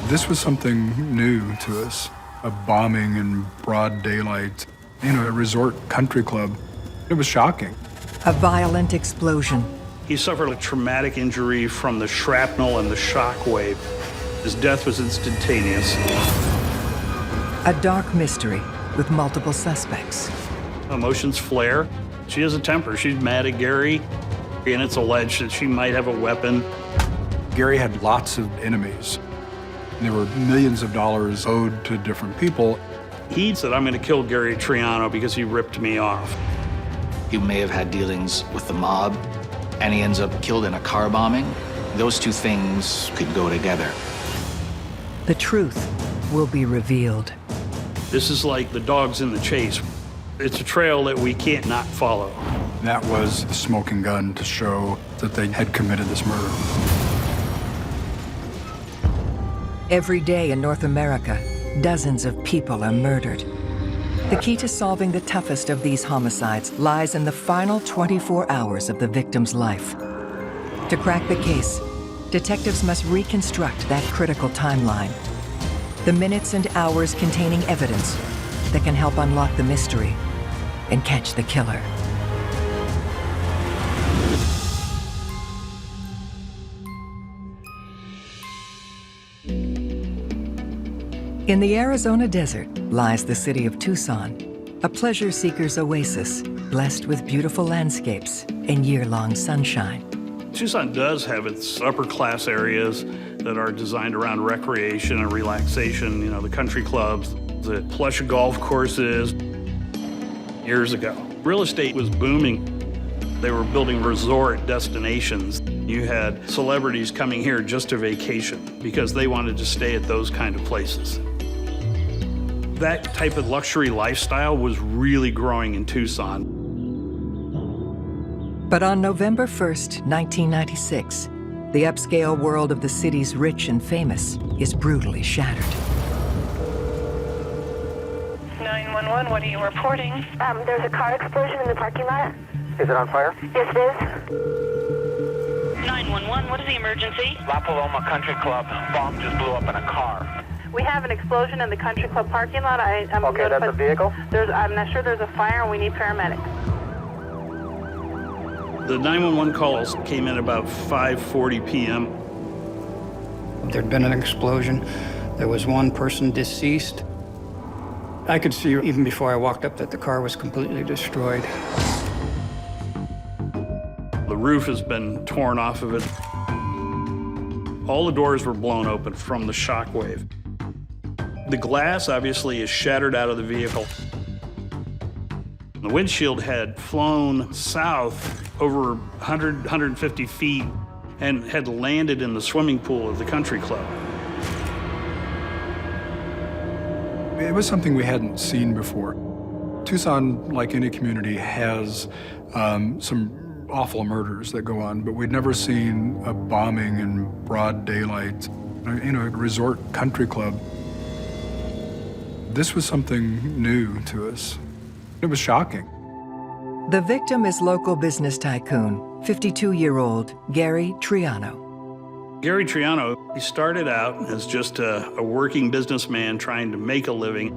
This was something new to us, a bombing in broad daylight, a resort country club. It was shocking. A violent explosion. He suffered a traumatic injury from the shrapnel and the shock wave. His death was instantaneous. A dark mystery with multiple suspects. Emotions flare. She has a temper. She's mad at Gary, and it's alleged that she might have a weapon. Gary had lots of enemies. There were millions of dollars owed to different people. He said, I'm going to kill Gary Triano because he ripped me off. He may have had dealings with the mob, and he ends up killed in a car bombing. Those two things could go together. The truth will be revealed. This is like the dogs in the chase. It's a trail that we can't not follow. That was the smoking gun to show that they had committed this murder. Every day in North America, dozens of people are murdered. The key to solving the toughest of these homicides lies in the final 24 hours of the victim's life. To crack the case, detectives must reconstruct that critical timeline. The minutes and hours containing evidence that can help unlock the mystery and catch the killer. In the Arizona desert lies the city of Tucson, a pleasure seeker's oasis blessed with beautiful landscapes and year-long sunshine. Tucson does have its upper-class areas that are designed around recreation and relaxation, the country clubs, the plush golf courses. Years ago, real estate was booming. They were building resort destinations. You had celebrities coming here just to vacation because they wanted to stay at those kind of places. That type of luxury lifestyle was really growing in Tucson. But on November 1st, 1996, the upscale world of the city's rich and famous is brutally shattered. 911, what are you reporting? There's a car explosion in the parking lot. Is it on fire? Yes, it is. 911, what is the emergency? La Paloma Country Club. Bomb just blew up in a car. We have an explosion in the country club parking lot. I'm Okay, that's a vehicle? I'm not sure there's a fire and we need paramedics. The 911 calls came in about 5:40 p.m. There'd been an explosion. There was one person deceased. I could see even before I walked up that the car was completely destroyed. The roof has been torn off of it. All the doors were blown open from the shock wave. The glass obviously is shattered out of the vehicle. The windshield had flown south over 150 feet and had landed in the swimming pool of the country club. It was something we hadn't seen before. Tucson, like any community, has some awful murders that go on, but we'd never seen a bombing in broad daylight, a resort country club. This was something new to us. It was shocking. The victim is local business tycoon, 52-year-old Gary Triano. Gary Triano, he started out as just a working businessman trying to make a living,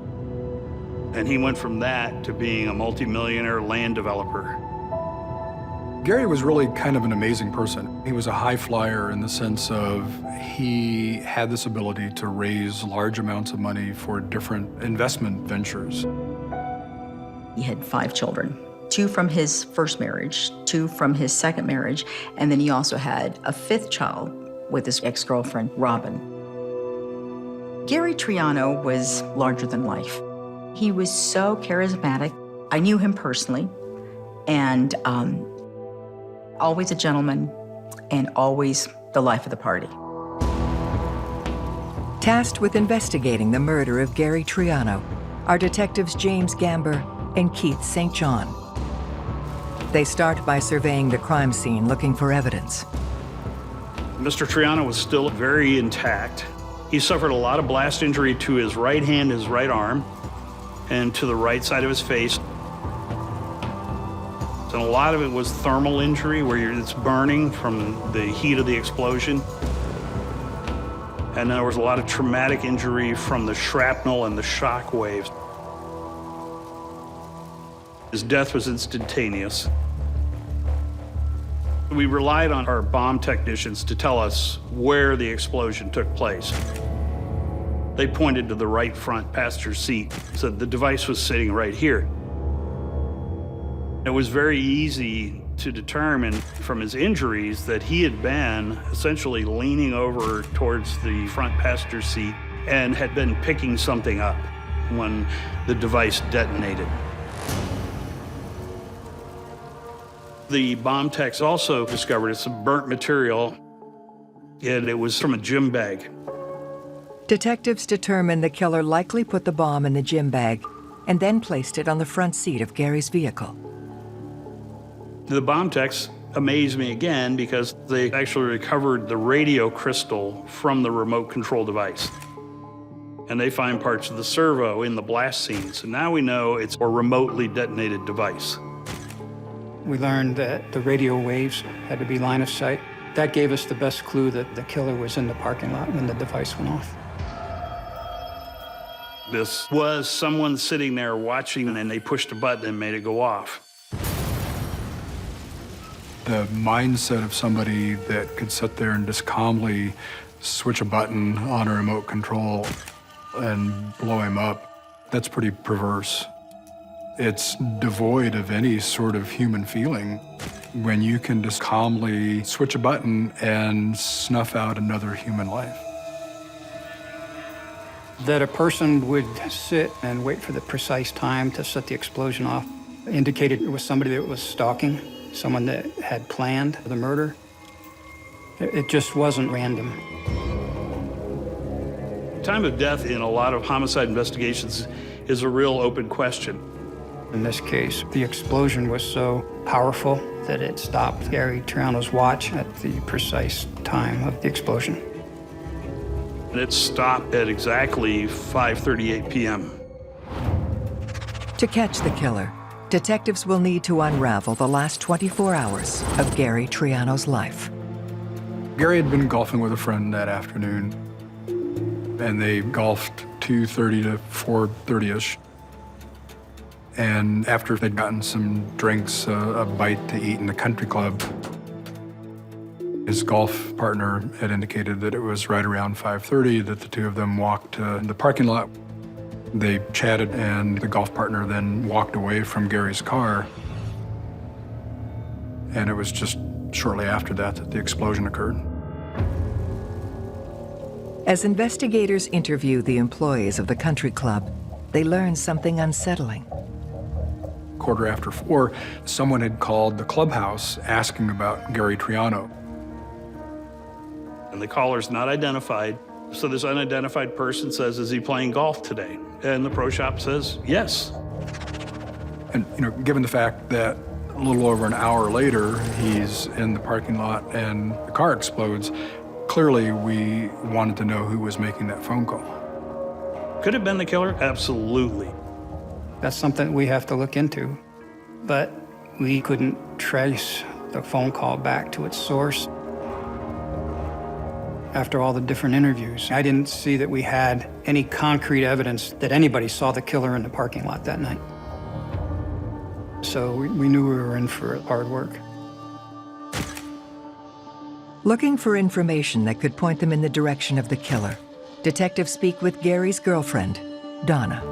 and he went from that to being a multimillionaire land developer. Gary was really kind of an amazing person. He was a high flyer in the sense of he had this ability to raise large amounts of money for different investment ventures. He had 5 children, 2 from his first marriage, 2 from his second marriage, and then he also had a 5th child with his ex-girlfriend, Robin. Gary Triano was larger than life. He was so charismatic. I knew him personally, and always a gentleman, and always the life of the party. Tasked with investigating the murder of Gary Triano are detectives James Gamber and Keith St. John. They start by surveying the crime scene looking for evidence. Mr. Triano was still very intact. He suffered a lot of blast injury to his right hand, his right arm, and to the right side of his face. And a lot of it was thermal injury, where it's burning from the heat of the explosion. And there was a lot of traumatic injury from the shrapnel and the shock waves. His death was instantaneous. We relied on our bomb technicians to tell us where the explosion took place. They pointed to the right front passenger seat, said the device was sitting right here. It was very easy to determine from his injuries that he had been essentially leaning over towards the front passenger seat and had been picking something up when the device detonated. The bomb techs also discovered some burnt material, and it was from a gym bag. Detectives determined the killer likely put the bomb in the gym bag and then placed it on the front seat of Gary's vehicle. The bomb techs amazed me again because they actually recovered the radio crystal from the remote control device. And they find parts of the servo in the blast scene. So now we know it's a remotely detonated device. We learned that the radio waves had to be line of sight. That gave us the best clue that the killer was in the parking lot when the device went off. This was someone sitting there watching, and they pushed a button and made it go off. The mindset of somebody that could sit there and just calmly switch a button on a remote control and blow him up, that's pretty perverse. It's devoid of any sort of human feeling when you can just calmly switch a button and snuff out another human life. That a person would sit and wait for the precise time to set the explosion off indicated it was somebody that was stalking, someone that had planned the murder. It just wasn't random. Time of death in a lot of homicide investigations is a real open question. In this case, the explosion was so powerful that it stopped Gary Triano's watch at the precise time of the explosion. And it stopped at exactly 5:38 p.m. To catch the killer, detectives will need to unravel the last 24 hours of Gary Triano's life. Gary had been golfing with a friend that afternoon, and they golfed 2:30 to 4:30-ish. And after they'd gotten some drinks, a bite to eat in the country club, his golf partner had indicated that it was right around 5:30 that the two of them walked to the parking lot. They chatted, and the golf partner then walked away from Gary's car. And it was just shortly after that that the explosion occurred. As investigators interview the employees of the country club, they learn something unsettling. 4:15, someone had called the clubhouse asking about Gary Triano. And the caller's not identified. So this unidentified person says, "Is he playing golf today?" And the pro shop says, "Yes." And, given the fact that a little over an hour later, he's in the parking lot and the car explodes, clearly we wanted to know who was making that phone call. Could it have been the killer? Absolutely. That's something we have to look into. But we couldn't trace the phone call back to its source. After all the different interviews, I didn't see that we had any concrete evidence that anybody saw the killer in the parking lot that night. So we knew we were in for hard work. Looking for information that could point them in the direction of the killer, detectives speak with Gary's girlfriend, Donna.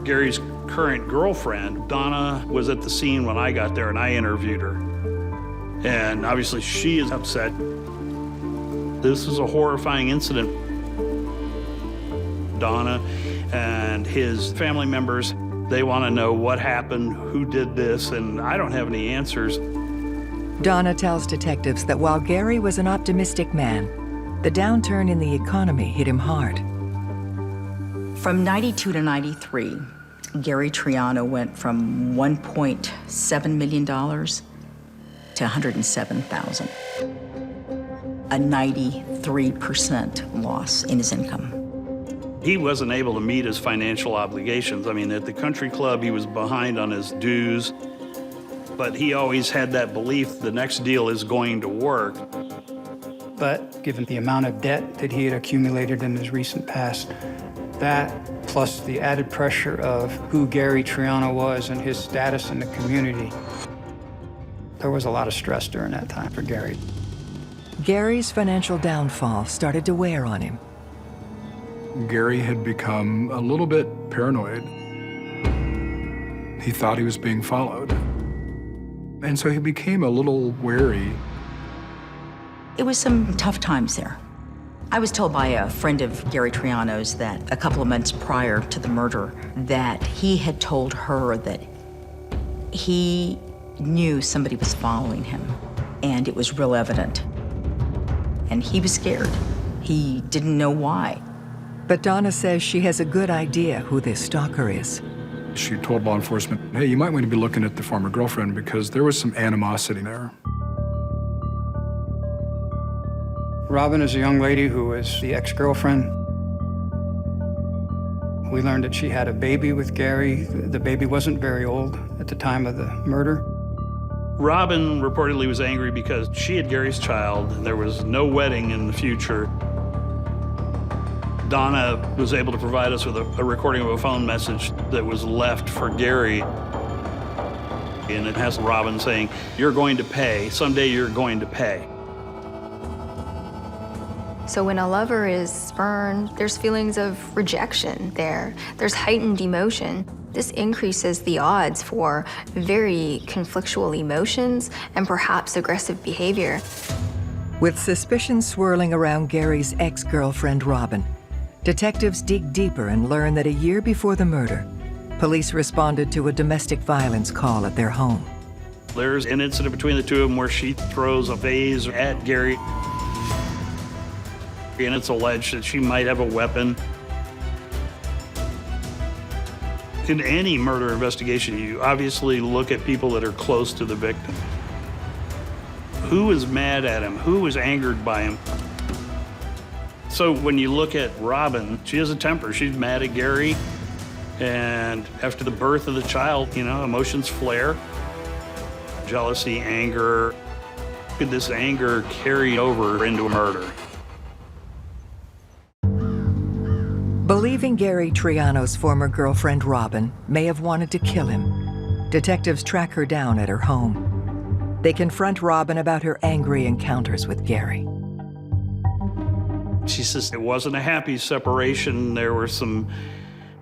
Gary's current girlfriend, Donna, was at the scene when I got there and I interviewed her. And obviously she is upset. This is a horrifying incident. Donna and his family members, they want to know what happened, who did this, and I don't have any answers. Donna tells detectives that while Gary was an optimistic man, the downturn in the economy hit him hard. From 92 to 93, Gary Triano went from $1.7 million to $107,000. A 93% loss in his income. He wasn't able to meet his financial obligations. I mean, at the country club, he was behind on his dues, but he always had that belief the next deal is going to work. But given the amount of debt that he had accumulated in his recent past, that plus the added pressure of who Gary Triano was and his status in the community, there was a lot of stress during that time for Gary. Gary's financial downfall started to wear on him. Gary had become a little bit paranoid. He thought he was being followed. And so he became a little wary. It was some tough times there. I was told by a friend of Gary Triano's that a couple of months prior to the murder that he had told her that he knew somebody was following him, and it was real evident. And he was scared. He didn't know why. But Donna says she has a good idea who this stalker is. She told law enforcement, hey, you might want to be looking at the former girlfriend because there was some animosity there. Robin is a young lady who was the ex-girlfriend. We learned that she had a baby with Gary. The baby wasn't very old at the time of the murder. Robin reportedly was angry because she had Gary's child and there was no wedding in the future. Donna was able to provide us with a recording of a phone message that was left for Gary. And it has Robin saying, "You're going to pay. Someday you're going to pay." So when a lover is spurned, there's feelings of rejection there. There's heightened emotion. This increases the odds for very conflictual emotions and perhaps aggressive behavior. With suspicion swirling around Gary's ex-girlfriend, Robin, detectives dig deeper and learn that a year before the murder, police responded to a domestic violence call at their home. There's an incident between the two of them where she throws a vase at Gary. And it's alleged that she might have a weapon. In any murder investigation, you obviously look at people that are close to the victim. Who is mad at him? Who is angered by him? So when you look at Robin, she has a temper. She's mad at Gary. And after the birth of the child, you know, emotions flare. Jealousy, anger. Could this anger carry over into a murder? Believing Gary Triano's former girlfriend, Robin, may have wanted to kill him, detectives track her down at her home. They confront Robin about her angry encounters with Gary. She says it wasn't a happy separation. There were some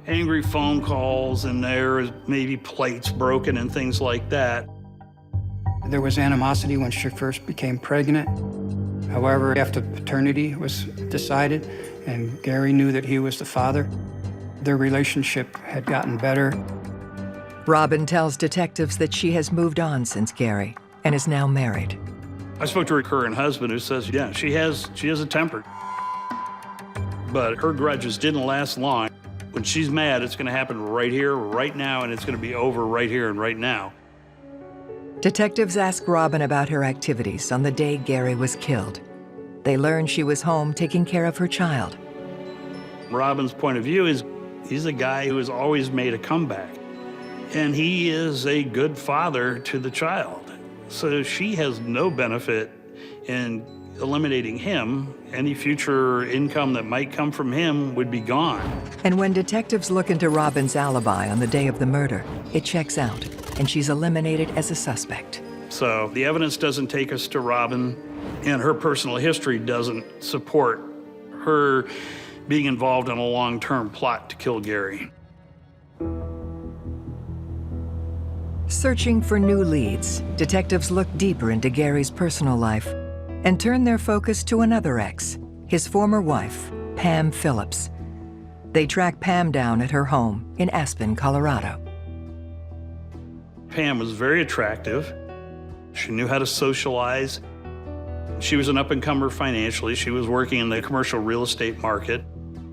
angry phone calls and there was maybe plates broken and things like that. There was animosity when she first became pregnant. However, after paternity was decided and Gary knew that he was the father, their relationship had gotten better. Robin tells detectives that she has moved on since Gary and is now married. I spoke to her current husband who says, yeah, she has a temper. But her grudges didn't last long. When she's mad, it's gonna happen right here, right now, and it's gonna be over right here and right now. Detectives ask Robin about her activities on the day Gary was killed. They learn she was home taking care of her child. Robin's point of view is he's a guy who has always made a comeback. And he is a good father to the child. So she has no benefit in eliminating him. Any future income that might come from him would be gone. And when detectives look into Robin's alibi on the day of the murder, it checks out, and she's eliminated as a suspect. So the evidence doesn't take us to Robin, and her personal history doesn't support her being involved in a long-term plot to kill Gary. Searching for new leads, detectives look deeper into Gary's personal life and turn their focus to another ex, his former wife, Pam Phillips. They track Pam down at her home in Aspen, Colorado. Pam was very attractive. She knew how to socialize. She was an up-and-comer financially. She was working in the commercial real estate market.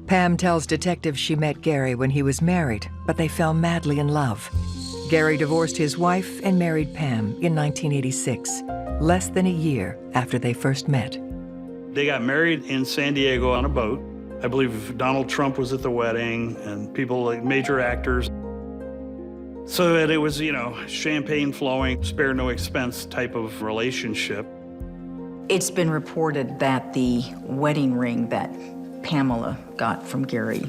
Pam tells detectives she met Gary when he was married, but they fell madly in love. Gary divorced his wife and married Pam in 1986, less than a year after they first met. They got married in San Diego on a boat. I believe Donald Trump was at the wedding and people like major actors. So that it was, you know, champagne flowing, spare no expense type of relationship. It's been reported that the wedding ring that Pamela got from Gary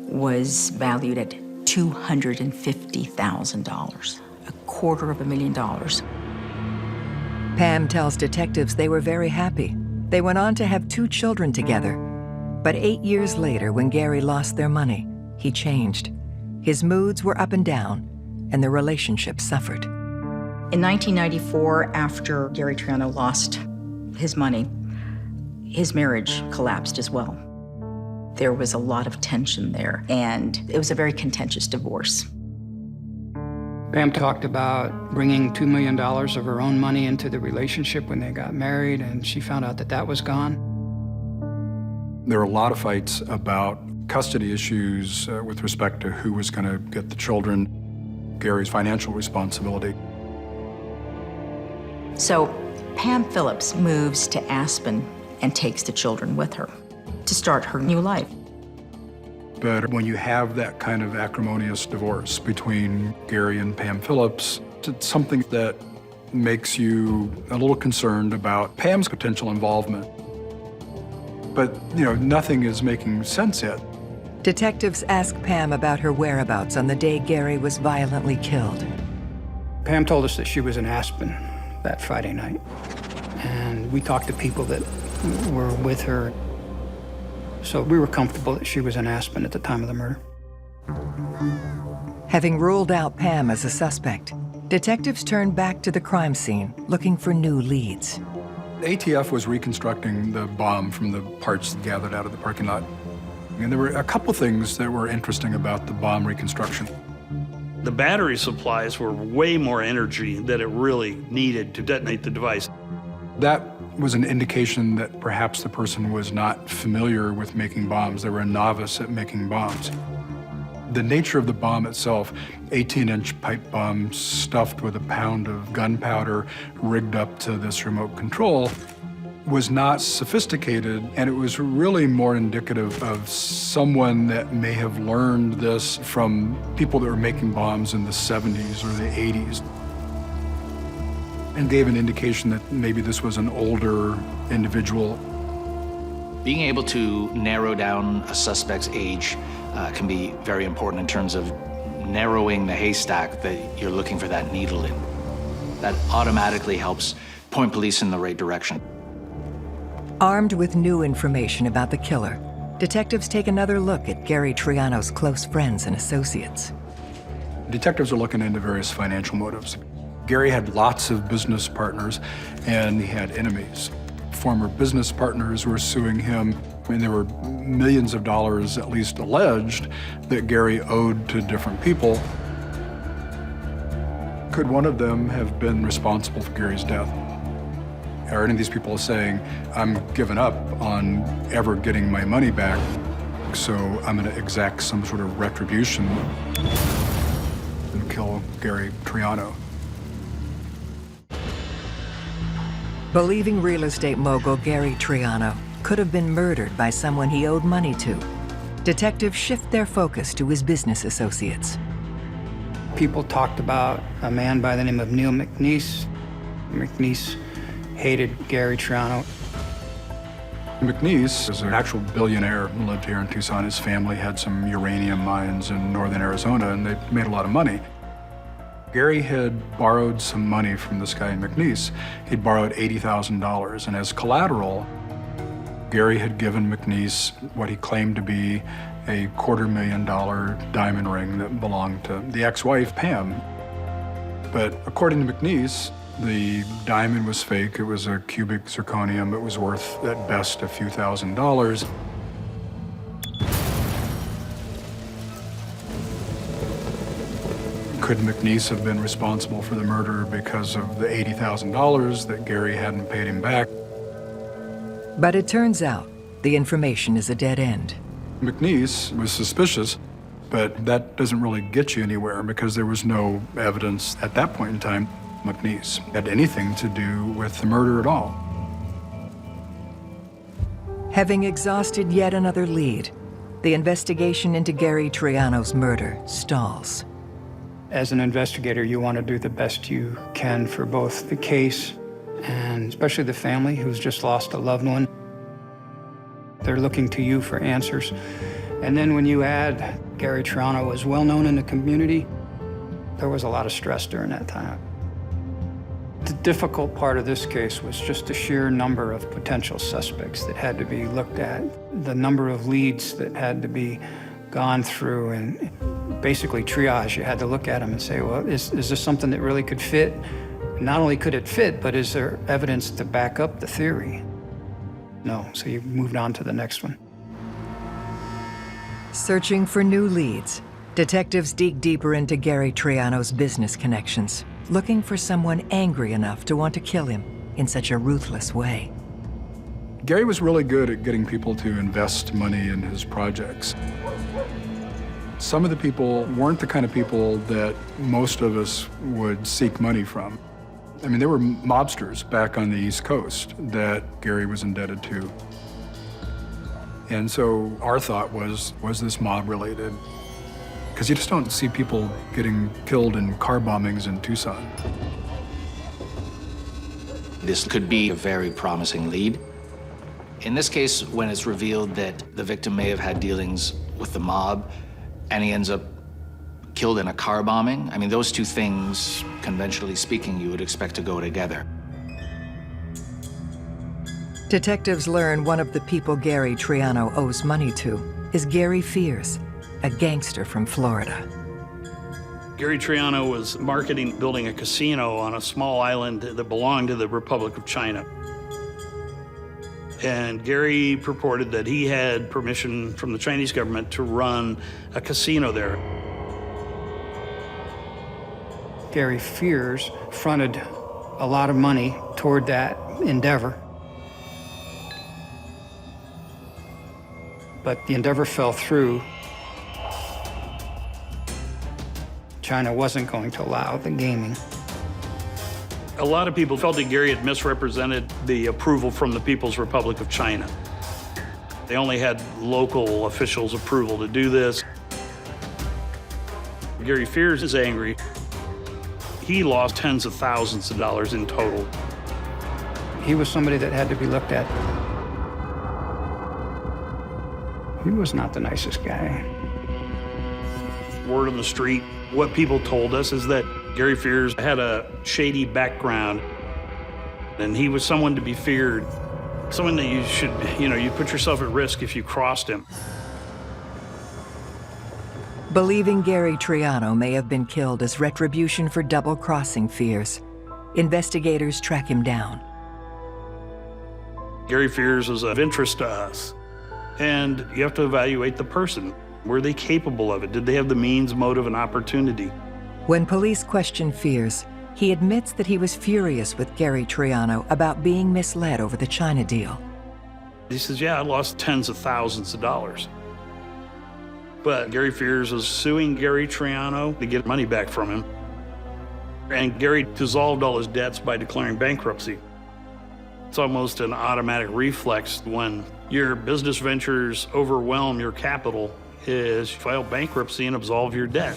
was valued at $250,000, $250,000. Pam tells detectives they were very happy. They went on to have 2 children together. But 8 years later, when Gary lost their money, he changed. His moods were up and down, and the relationship suffered. In 1994, after Gary Triano lost his money, his marriage collapsed as well. There was a lot of tension there, and it was a very contentious divorce. Pam talked about bringing $2 million of her own money into the relationship when they got married, and she found out that that was gone. There were a lot of fights about custody issues with respect to who was going to get the children, Gary's financial responsibility. So Pam Phillips moves to Aspen and takes the children with her to start her new life. But when you have that kind of acrimonious divorce between Gary and Pam Phillips, it's something that makes you a little concerned about Pam's potential involvement. But, nothing is making sense yet. Detectives ask Pam about her whereabouts on the day Gary was violently killed. Pam told us that she was in Aspen that Friday night. And we talked to people that were with her. So we were comfortable that she was in Aspen at the time of the murder. Having ruled out Pam as a suspect, detectives turned back to the crime scene, looking for new leads. ATF was reconstructing the bomb from the parts gathered out of the parking lot. And there were a couple things that were interesting about the bomb reconstruction. The battery supplies were way more energy than it really needed to detonate the device. That was an indication that perhaps the person was not familiar with making bombs. They were a novice at making bombs. The nature of the bomb itself, 18-inch pipe bomb stuffed with a pound of gunpowder rigged up to this remote control, was not sophisticated, and it was really more indicative of someone that may have learned this from people that were making bombs in the 70s or the 80s. And gave an indication that maybe this was an older individual. Being able to narrow down a suspect's age can be very important in terms of narrowing the haystack that you're looking for that needle in. That automatically helps point police in the right direction. Armed with new information about the killer, detectives take another look at Gary Triano's close friends and associates. Detectives are looking into various financial motives. Gary had lots of business partners, and he had enemies. Former business partners were suing him. I mean, there were millions of dollars, at least alleged, that Gary owed to different people. Could one of them have been responsible for Gary's death? Are any of these people saying, I'm giving up on ever getting my money back, so I'm going to exact some sort of retribution and kill Gary Triano? Believing real estate mogul Gary Triano could have been murdered by someone he owed money to, detectives shift their focus to his business associates. People talked about a man by the name of Neil McNeese. McNeese hated Gary Triano. McNeese is an actual billionaire who lived here in Tucson. His family had some uranium mines in northern Arizona, and they made a lot of money. Gary had borrowed some money from this guy McNeese. He'd borrowed $80,000, and as collateral, Gary had given McNeese what he claimed to be a $250,000 diamond ring that belonged to the ex-wife, Pam. But according to McNeese, the diamond was fake. It was a cubic zirconium. It was worth, at best, a few $1,000s. Could McNeese have been responsible for the murder because of the $80,000 that Gary hadn't paid him back? But it turns out the information is a dead end. McNeese was suspicious, but that doesn't really get you anywhere because there was no evidence at that point in time McNeese had anything to do with the murder at all. Having exhausted yet another lead, the investigation into Gary Triano's murder stalls. As an investigator, you want to do the best you can for both the case and especially the family who's just lost a loved one. They're looking to you for answers. And then when you add Gary Triano was well known in the community, there was a lot of stress during that time. The difficult part of this case was just the sheer number of potential suspects that had to be looked at, the number of leads that had to be gone through, and basically triage. You had to look at them and say, well, is this something that really could fit? Not only could it fit, but is there evidence to back up the theory? No, so you moved on to the next one. Searching for new leads, detectives dig deeper into Gary Triano's business connections, looking for someone angry enough to want to kill him in such a ruthless way. Gary was really good at getting people to invest money in his projects. Some of the people weren't the kind of people that most of us would seek money from. I mean, there were mobsters back on the East Coast that Gary was indebted to. And so our thought was this mob related? Because you just don't see people getting killed in car bombings in Tucson. This could be a very promising lead. In this case, when it's revealed that the victim may have had dealings with the mob and he ends up killed in a car bombing, I mean, those two things, conventionally speaking, you would expect to go together. Detectives learn one of the people Gary Triano owes money to is Gary Fears, a gangster from Florida. Gary Triano was marketing building a casino on a small island that belonged to the Republic of China. And Gary purported that he had permission from the Chinese government to run a casino there. Gary Fears fronted a lot of money toward that endeavor. But the endeavor fell through. China wasn't going to allow the gaming. A lot of people felt that Gary had misrepresented the approval from the People's Republic of China. They only had local officials' approval to do this. Gary Fears is angry. He lost tens of thousands of dollars in total. He was somebody that had to be looked at. He was not the nicest guy. Word on the street, what people told us is that Gary Fears had a shady background, and he was someone to be feared, someone that you should, you put yourself at risk if you crossed him. Believing Gary Triano may have been killed as retribution for double-crossing Fears, investigators track him down. Gary Fears is of interest to us, and you have to evaluate the person. Were they capable of it? Did they have the means, motive, and opportunity? When police question Fears, he admits that he was furious with Gary Triano about being misled over the China deal. He says, yeah, I lost tens of thousands of dollars. But Gary Fears was suing Gary Triano to get money back from him. And Gary dissolved all his debts by declaring bankruptcy. It's almost an automatic reflex when your business ventures overwhelm your capital is file bankruptcy and absolve your debt.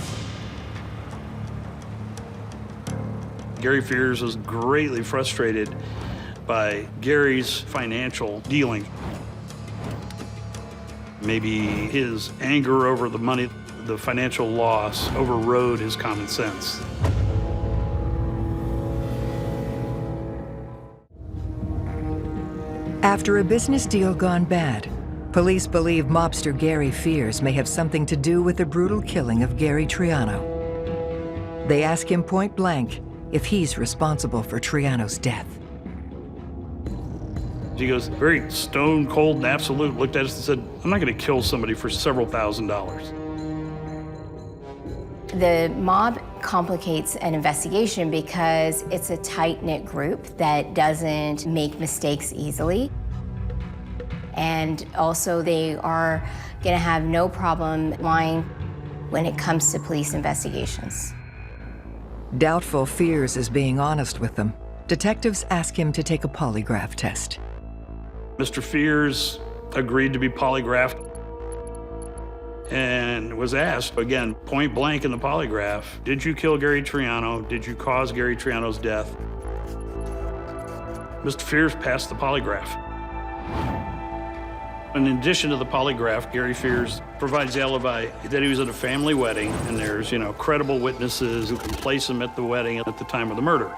Gary Fears was greatly frustrated by Gary's financial dealing. Maybe his anger over the money, the financial loss, overrode his common sense. After a business deal gone bad, police believe mobster Gary Fears may have something to do with the brutal killing of Gary Triano. They ask him point blank if he's responsible for Triano's death. He goes, very stone cold and absolute, looked at us and said, I'm not going to kill somebody for several $1,000s. The mob complicates an investigation because it's a tight-knit group that doesn't make mistakes easily. And also they are going to have no problem lying when it comes to police investigations. Doubtful Fears is being honest with them. Detectives ask him to take a polygraph test. Mr. Fears agreed to be polygraphed and was asked, again, point blank in the polygraph, did you kill Gary Triano? Did you cause Gary Triano's death? Mr. Fears passed the polygraph. In addition to the polygraph, Gary Fears provides the alibi that he was at a family wedding, and there's, credible witnesses who can place him at the wedding at the time of the murder.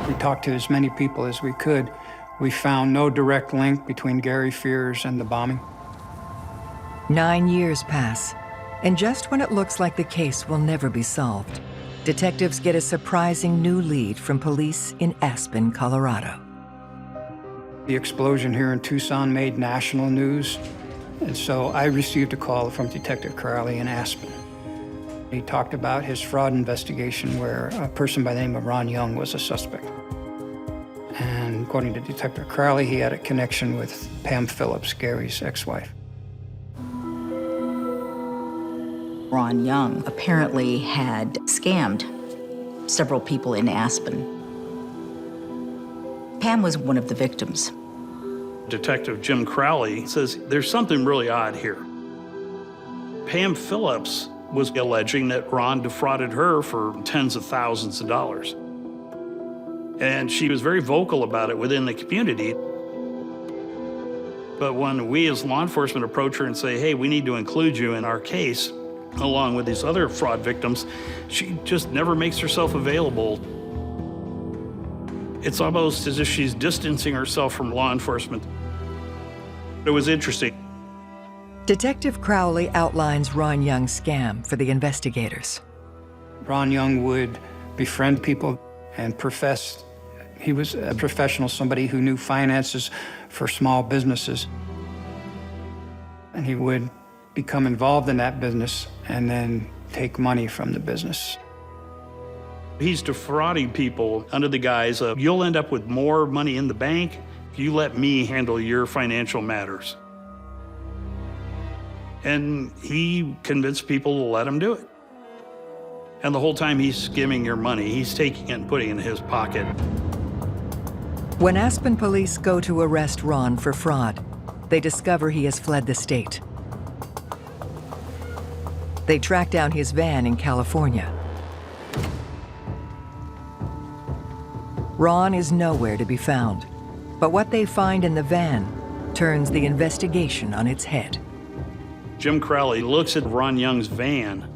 We talked to as many people as we could. We found no direct link between Gary Fears and the bombing. 9 years pass, and just when it looks like the case will never be solved, detectives get a surprising new lead from police in Aspen, Colorado. The explosion here in Tucson made national news, and so I received a call from Detective Crowley in Aspen. He talked about his fraud investigation where a person by the name of Ron Young was a suspect. And according to Detective Crowley, he had a connection with Pam Phillips, Gary's ex-wife. Ron Young apparently had scammed several people in Aspen. Pam was one of the victims. Detective Jim Crowley says there's something really odd here. Pam Phillips was alleging that Ron defrauded her for tens of thousands of dollars. And she was very vocal about it within the community. But when we as law enforcement approach her and say, hey, we need to include you in our case, along with these other fraud victims, she just never makes herself available. It's almost as if she's distancing herself from law enforcement. It was interesting. Detective Crowley outlines Ron Young's scam for the investigators. Ron Young would befriend people and profess he was a professional, somebody who knew finances for small businesses. And he would become involved in that business and then take money from the business. He's defrauding people under the guise of, you'll end up with more money in the bank if you let me handle your financial matters. And he convinced people to let him do it. And the whole time he's skimming your money, he's taking it and putting it in his pocket. When Aspen police go to arrest Ron for fraud, they discover he has fled the state. They track down his van in California. Ron is nowhere to be found, but what they find in the van turns the investigation on its head. Jim Crowley looks at Ron Young's van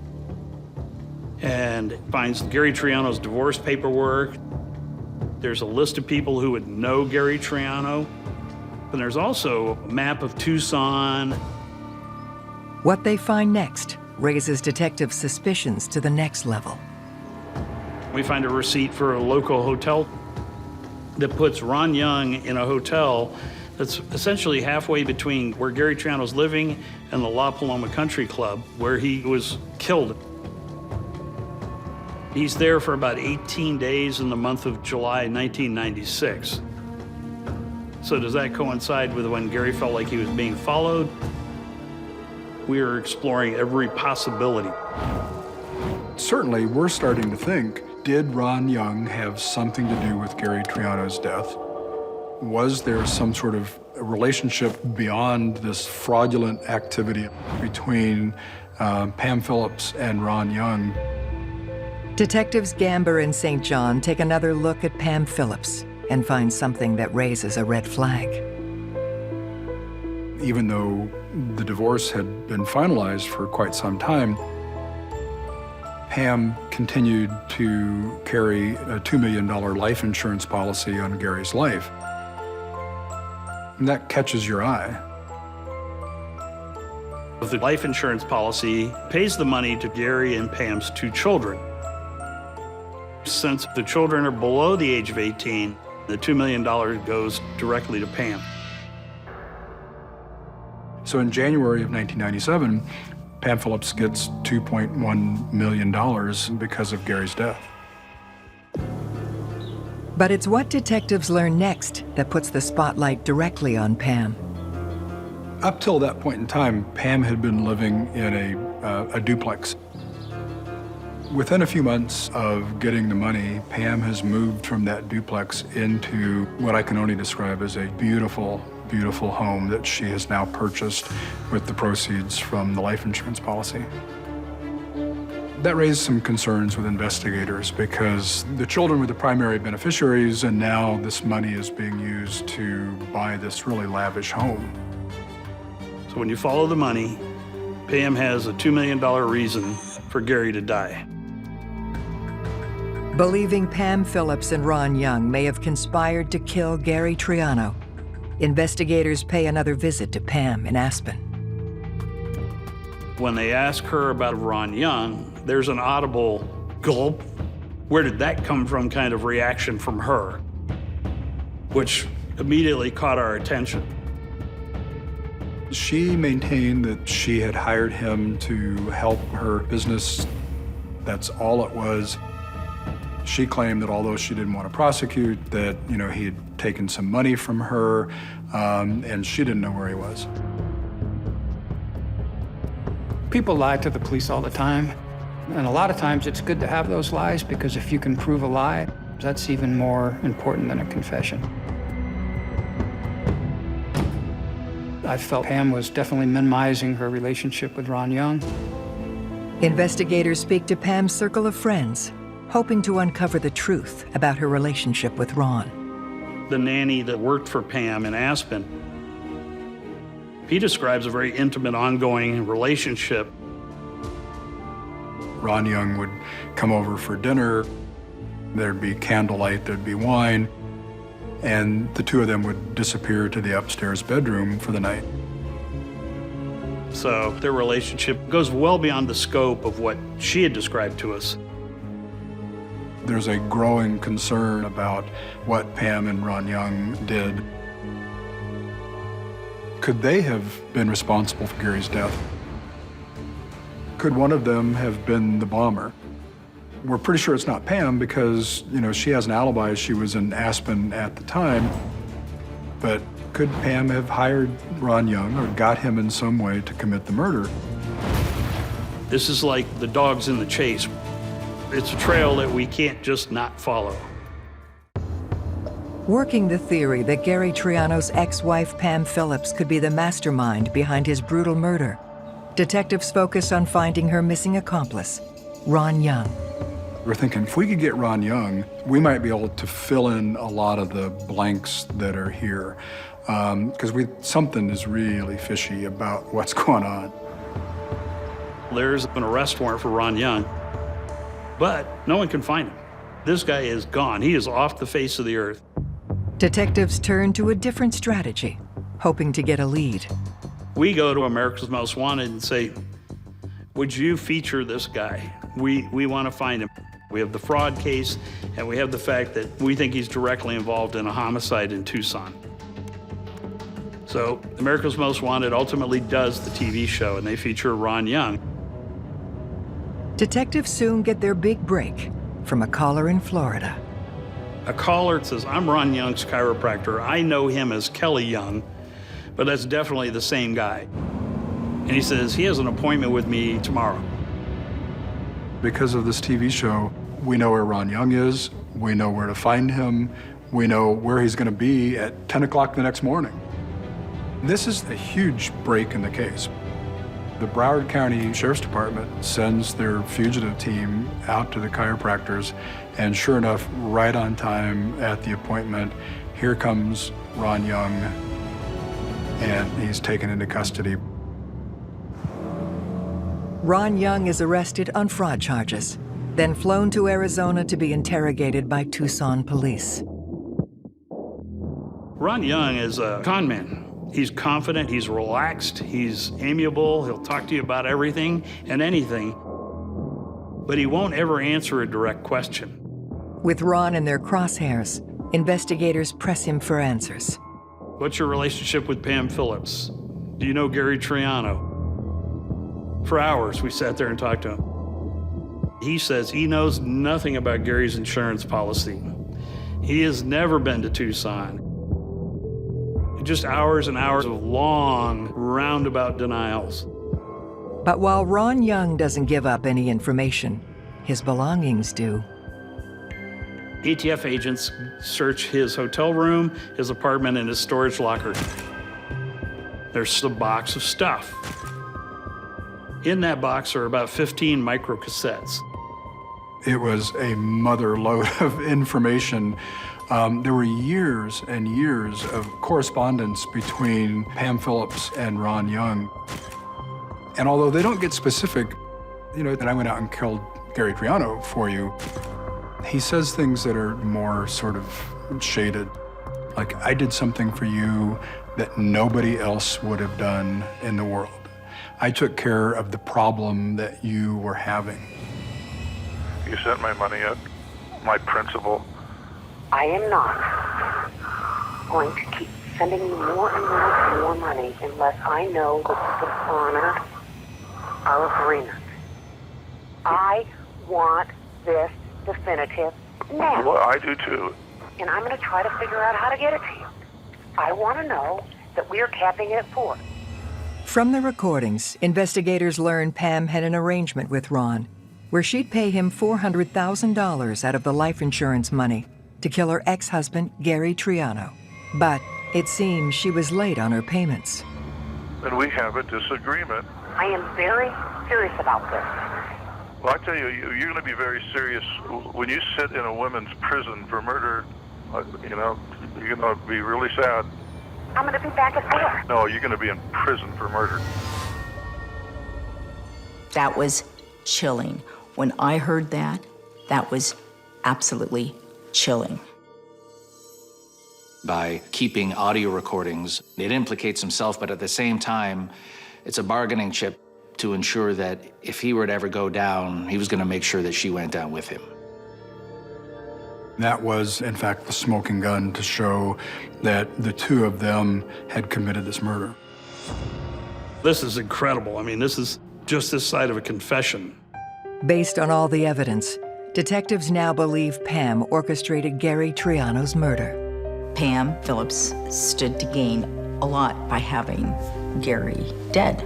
and finds Gary Triano's divorce paperwork. There's a list of people who would know Gary Triano. And there's also a map of Tucson. What they find next raises detective suspicions to the next level. We find a receipt for a local hotel that puts Ron Young in a hotel that's essentially halfway between where Gary Triano's living and the La Paloma Country Club, where he was killed. He's there for about 18 days in the month of July 1996. So does that coincide with when Gary felt like he was being followed? We are exploring every possibility. Certainly, we're starting to think, did Ron Young have something to do with Gary Triano's death? Was there some sort of relationship beyond this fraudulent activity between Pam Phillips and Ron Young? Detectives Gamber and St. John take another look at Pam Phillips and find something that raises a red flag. Even though the divorce had been finalized for quite some time, Pam continued to carry a $2 million life insurance policy on Gary's life. And that catches your eye. The life insurance policy pays the money to Gary and Pam's 2 children. Since the children are below the age of 18, the $2 million goes directly to Pam. So in January of 1997, Pam Phillips gets $2.1 million because of Gary's death. But it's what detectives learn next that puts the spotlight directly on Pam. Up till that point in time, Pam had been living in a duplex. Within a few months of getting the money, Pam has moved from that duplex into what I can only describe as a beautiful, beautiful home that she has now purchased with the proceeds from the life insurance policy. That raised some concerns with investigators because the children were the primary beneficiaries, and now this money is being used to buy this really lavish home. So when you follow the money, Pam has a $2 million reason for Gary to die. Believing Pam Phillips and Ron Young may have conspired to kill Gary Triano, investigators pay another visit to Pam in Aspen. When they ask her about Ron Young, there's an audible gulp. Where did that come from kind of reaction from her, which immediately caught our attention. She maintained that she had hired him to help her business. That's all it was. She claimed that although she didn't want to prosecute, that, he had taken some money from her, and she didn't know where he was. People lie to the police all the time, and a lot of times it's good to have those lies because if you can prove a lie, that's even more important than a confession. I felt Pam was definitely minimizing her relationship with Ron Young. Investigators speak to Pam's circle of friends, hoping to uncover the truth about her relationship with Ron. The nanny that worked for Pam in Aspen, he describes a very intimate, ongoing relationship. Ron Young would come over for dinner. There'd be candlelight, there'd be wine, and the two of them would disappear to the upstairs bedroom for the night. So their relationship goes well beyond the scope of what she had described to us. There's a growing concern about what Pam and Ron Young did. Could they have been responsible for Gary's death? Could one of them have been the bomber? We're pretty sure it's not Pam because, she has an alibi. She was in Aspen at the time. But could Pam have hired Ron Young or got him in some way to commit the murder? This is like the dogs in the chase. It's a trail that we can't just not follow. Working the theory that Gary Triano's ex-wife Pam Phillips could be the mastermind behind his brutal murder, detectives focus on finding her missing accomplice, Ron Young. We're thinking if we could get Ron Young, we might be able to fill in a lot of the blanks that are here, because something is really fishy about what's going on. There's an arrest warrant for Ron Young, but no one can find him. This guy is gone. He is off the face of the earth. Detectives turn to a different strategy, hoping to get a lead. We go to America's Most Wanted and say, would you feature this guy? We want to find him. We have the fraud case, and we have the fact that we think he's directly involved in a homicide in Tucson. So America's Most Wanted ultimately does the TV show, and they feature Ron Young. Detectives soon get their big break from a caller in Florida. A caller says, I'm Ron Young's chiropractor. I know him as Kelly Young, but that's definitely the same guy. And he says, he has an appointment with me tomorrow. Because of this TV show, we know where Ron Young is, we know where to find him, we know where he's going to be at 10 o'clock the next morning. This is a huge break in the case. The Broward County Sheriff's Department sends their fugitive team out to the chiropractors, and sure enough, right on time at the appointment, here comes Ron Young, and he's taken into custody. Ron Young is arrested on fraud charges, then flown to Arizona to be interrogated by Tucson police. Ron Young is a con man. He's confident, he's relaxed, he's amiable, he'll talk to you about everything and anything, but he won't ever answer a direct question. With Ron in their crosshairs, investigators press him for answers. What's your relationship with Pam Phillips? Do you know Gary Triano? For hours, we sat there and talked to him. He says he knows nothing about Gary's insurance policy. He has never been to Tucson. Just hours and hours of long, roundabout denials. But while Ron Young doesn't give up any information, his belongings do. ATF agents search his hotel room, his apartment, and his storage locker. There's a box of stuff. In that box are about 15 microcassettes. It was a mother lode of information. There were years and years of correspondence between Pam Phillips and Ron Young. And although they don't get specific, that I went out and killed Gary Triano for you, he says things that are more sort of shaded. Like, I did something for you that nobody else would have done in the world. I took care of the problem that you were having. You sent my money yet? My principal? I am not going to keep sending you more and more and more money unless I know that this will honor our agreement. I want this definitive now. Well, I do too. And I'm going to try to figure out how to get it to you. I want to know that we're capping it at 4. From the recordings, investigators learned Pam had an arrangement with Ron where she'd pay him $400,000 out of the life insurance money to kill her ex-husband, Gary Triano. But it seems she was late on her payments. And we have a disagreement. I am very serious about this. Well, I tell you, you're going to be very serious when you sit in a women's prison for murder. You're going to be really sad. I'm going to be back at 4. No, you're going to be in prison for murder. That was chilling. When I heard that, that was absolutely chilling. By keeping audio recordings, it implicates himself, but at the same time, it's a bargaining chip to ensure that if he were to ever go down, he was going to make sure that she went down with him. That was, in fact, the smoking gun to show that the two of them had committed this murder. This is incredible. I mean, this is just this side of a confession. Based on all the evidence, detectives now believe Pam orchestrated Gary Triano's murder. Pam Phillips stood to gain a lot by having Gary dead.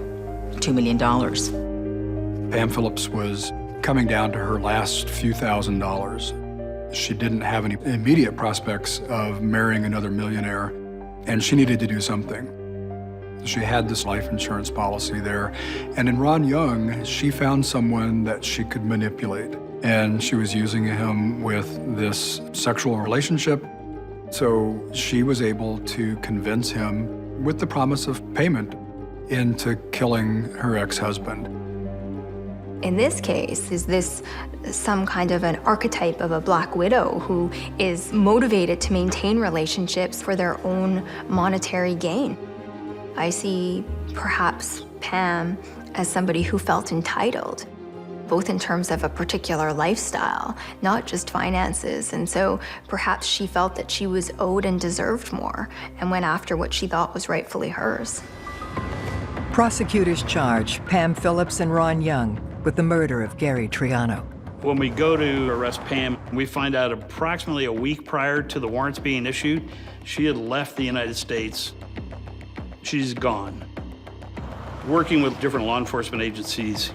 $2 million. Pam Phillips was coming down to her last few $1,000s. She didn't have any immediate prospects of marrying another millionaire, and she needed to do something. She had this life insurance policy there, and in Ron Young, she found someone that she could manipulate, and she was using him with this sexual relationship. So she was able to convince him, with the promise of payment, into killing her ex-husband. In this case, is this some kind of an archetype of a black widow who is motivated to maintain relationships for their own monetary gain? I see perhaps Pam as somebody who felt entitled, both in terms of a particular lifestyle, not just finances. And so perhaps she felt that she was owed and deserved more and went after what she thought was rightfully hers. Prosecutors charge Pam Phillips and Ron Young with the murder of Gary Triano. When we go to arrest Pam, we find out approximately a week prior to the warrants being issued, she had left the United States. She's gone. Working with different law enforcement agencies,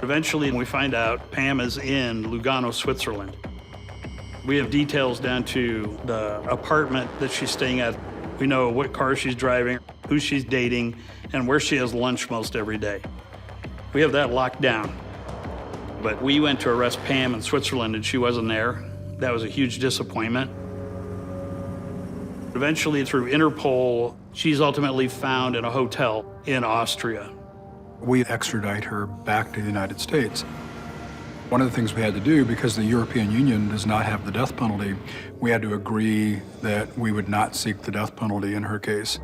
eventually we find out Pam is in Lugano, Switzerland. We have details down to the apartment that she's staying at. We know what car she's driving, who she's dating, and where she has lunch most every day. We have that locked down. But we went to arrest Pam in Switzerland and she wasn't there. That was a huge disappointment. Eventually, through Interpol, she's ultimately found in a hotel in Austria. We extradite her back to the United States. One of the things we had to do, because the European Union does not have the death penalty, we had to agree that we would not seek the death penalty in her case.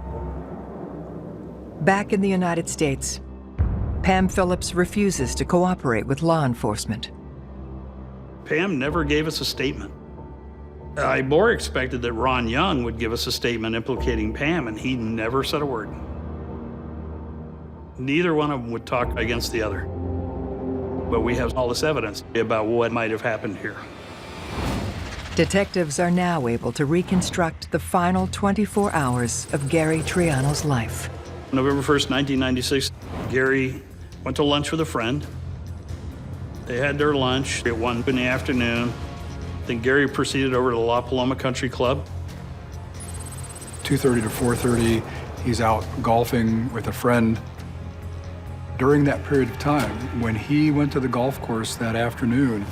Back in the United States, Pam Phillips refuses to cooperate with law enforcement. Pam never gave us a statement. I more expected that Ron Young would give us a statement implicating Pam, and he never said a word. Neither one of them would talk against the other. But we have all this evidence about what might have happened here. Detectives are now able to reconstruct the final 24 hours of Gary Triano's life. November 1st, 1996, Gary went to lunch with a friend. They had their lunch at 1 in the afternoon. Then Gary proceeded over to the La Paloma Country Club. 2:30 to 4:30, he's out golfing with a friend. during that period of time, when he went to the golf course that afternoon,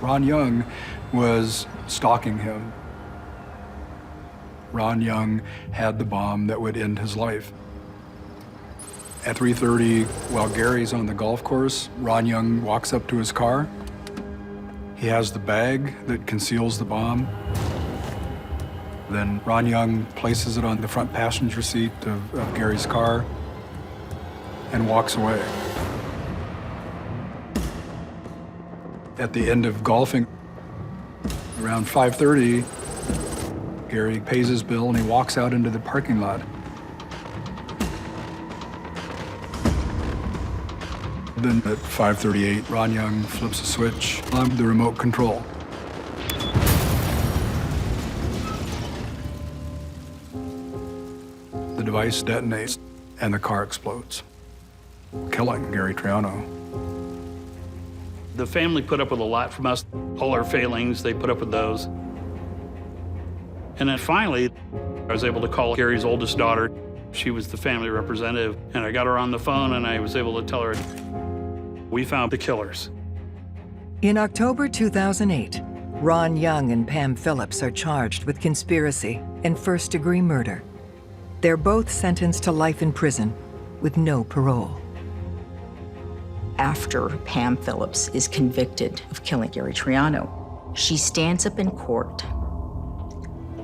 Ron Young was stalking him. Ron Young had the bomb that would end his life. At 3:30, while Gary's on the golf course, Ron Young walks up to his car. He has the bag that conceals the bomb. Then Ron Young places it on the front passenger seat of Gary's car and walks away. At the end of golfing, around 5:30, Gary pays his bill and he walks out into the parking lot. Then at 5:38, Ron Young flips a switch on the remote control. The device detonates and the car explodes, killing Gary Triano. The family put up with a lot from us. All our failings, they put up with those. And then finally, I was able to call Gary's oldest daughter. She was the family representative, and I got her on the phone and I was able to tell her, we found the killers. In October 2008, Ron Young and Pam Phillips are charged with conspiracy and first-degree murder. They're both sentenced to life in prison with no parole. After Pam Phillips is convicted of killing Gary Triano, she stands up in court,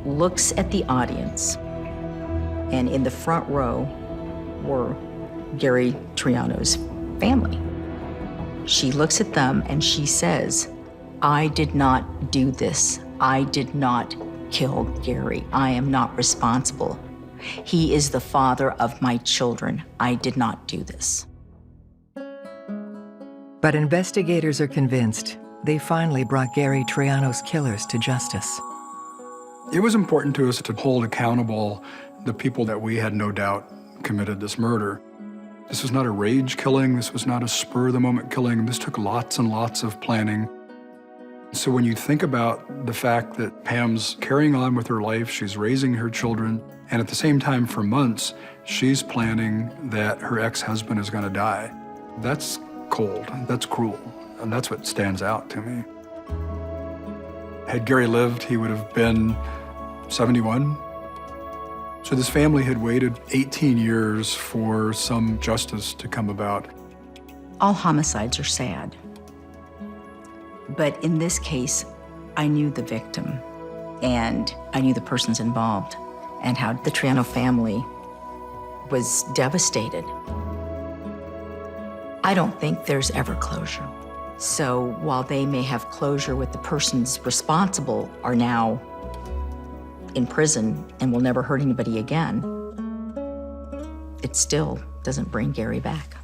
looks at the audience, and in the front row were Gary Triano's family. She looks at them and she says, "I did not do this. I did not kill Gary. I am not responsible. He is the father of my children. I did not do this." But investigators are convinced they finally brought Gary Triano's killers to justice. It was important to us to hold accountable the people that we had no doubt committed this murder. This was not a rage killing. This was not a spur-of-the-moment killing. This took lots and lots of planning. So when you think about the fact that Pam's carrying on with her life, she's raising her children, and at the same time for months, she's planning that her ex-husband is going to die. That's cold, that's cruel, and that's what stands out to me. Had Gary lived, he would have been 71. So this family had waited 18 years for some justice to come about. All homicides are sad. But in this case, I knew the victim, and I knew the persons involved, and how the Triano family was devastated. I don't think there's ever closure. So while they may have closure with the persons responsible are now in prison and will never hurt anybody again, it still doesn't bring Gary back.